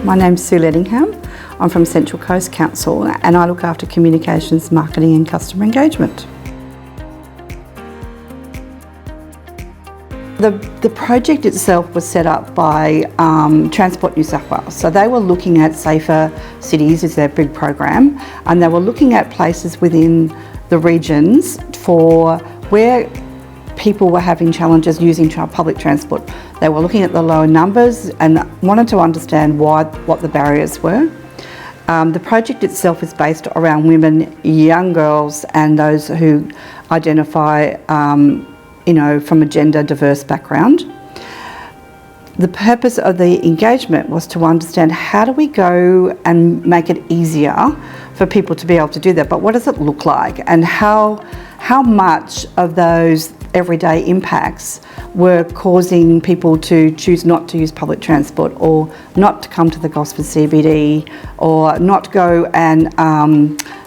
My name's Sue Ledingham. I'm from Central Coast Council and I look after communications, marketing and customer engagement. The project itself was set up by Transport New South Wales. So they were looking at safer cities as their big program, and they were looking at places within the regions for where people were having challenges using public transport. They were looking at the lower numbers and wanted to understand what the barriers were. The project itself is based around women, young girls and those who identify from a gender diverse background. The purpose of the engagement was to understand how do we go and make it easier for people to be able to do that, but what does it look like, and how much of those everyday impacts were causing people to choose not to use public transport, or not to come to the Gosford CBD, or not go and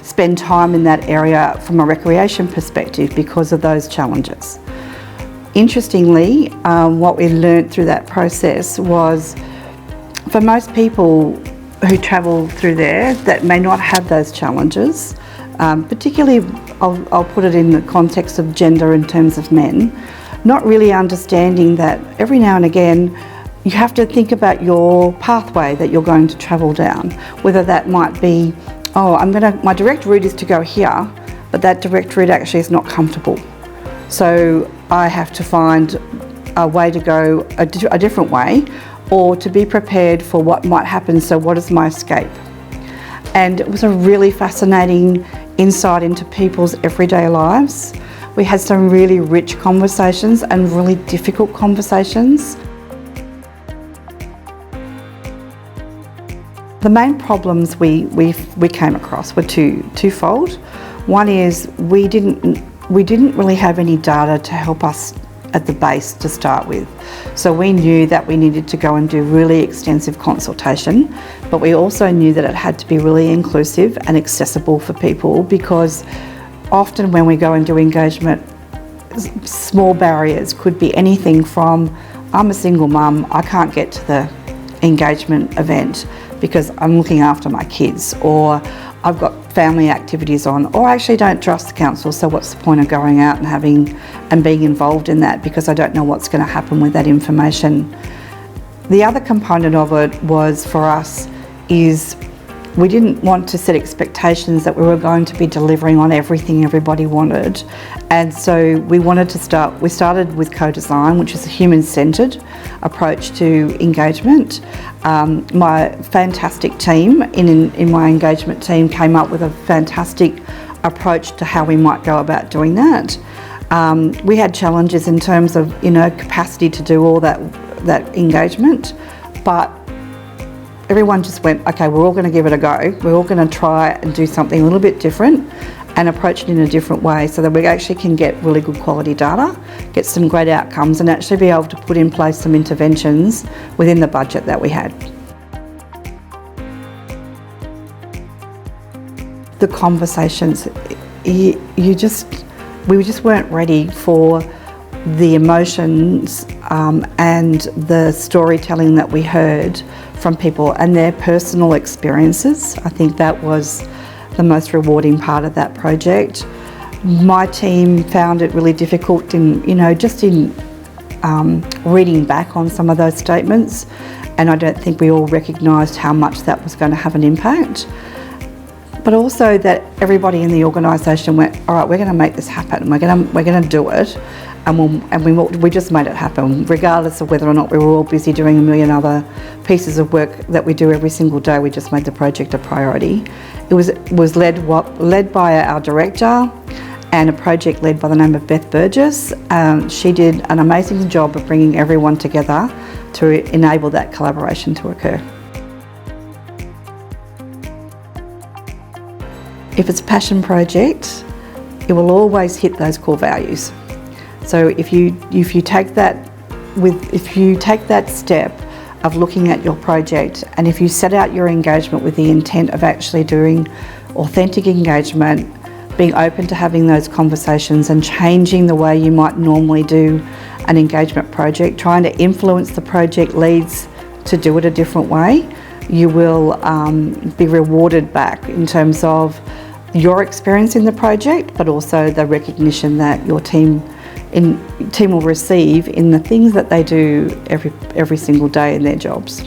spend time in that area from a recreation perspective because of those challenges. Interestingly, what we learnt through that process was, for most people who travel through there that may not have those challenges, particularly I'll put it in the context of gender in terms of men, not really understanding that every now and again you have to think about your pathway that you're going to travel down, whether that might be, my direct route is to go here, but that direct route actually is not comfortable. So I have to find a way to go a different way, or to be prepared for what might happen. So what is my escape? And it was a really fascinating insight into people's everyday lives. We had some really rich conversations and really difficult conversations. The main problems we came across were twofold. One is we didn't really have any data to help us at the base to start with. So we knew that we needed to go and do really extensive consultation, but we also knew that it had to be really inclusive and accessible for people, because often when we go and do engagement, small barriers could be anything from, I'm a single mum, I can't get to the engagement event because I'm looking after my kids, or I've got family activities on, or I actually don't trust the council, so what's the point of going out and being involved in that because I don't know what's going to happen with that information. The other component of it was, for us, is we didn't want to set expectations that we were going to be delivering on everything everybody wanted, and so we started with co-design, which is a human-centred approach to engagement. My fantastic team in my engagement team came up with a fantastic approach to how we might go about doing that. We had challenges in terms of capacity to do all that engagement, but everyone just went, okay, we're all going to give it a go. We're all going to try and do something a little bit different and approach it in a different way, so that we actually can get really good quality data, get some great outcomes, and actually be able to put in place some interventions within the budget that we had. The conversations, we just weren't ready for the emotions and the storytelling that we heard from people and their personal experiences. I think that was the most rewarding part of that project. My team found it really difficult in reading back on some of those statements, and I don't think we all recognised how much that was going to have an impact. But also that everybody in the organisation went, all right, we're going to make this happen. We're going to do it, and we just made it happen, regardless of whether or not we were all busy doing a million other pieces of work that we do every single day. We just made the project a priority. It was led by our director, and a project led by the name of Beth Burgess. She did an amazing job of bringing everyone together to enable that collaboration to occur. If it's a passion project, it will always hit those core values. So if you take that step of looking at your project, and if you set out your engagement with the intent of actually doing authentic engagement, being open to having those conversations and changing the way you might normally do an engagement project, trying to influence the project leads to do it a different way, you will be rewarded back in terms of your experience in the project, but also the recognition that your team will receive in the things that they do every single day in their jobs.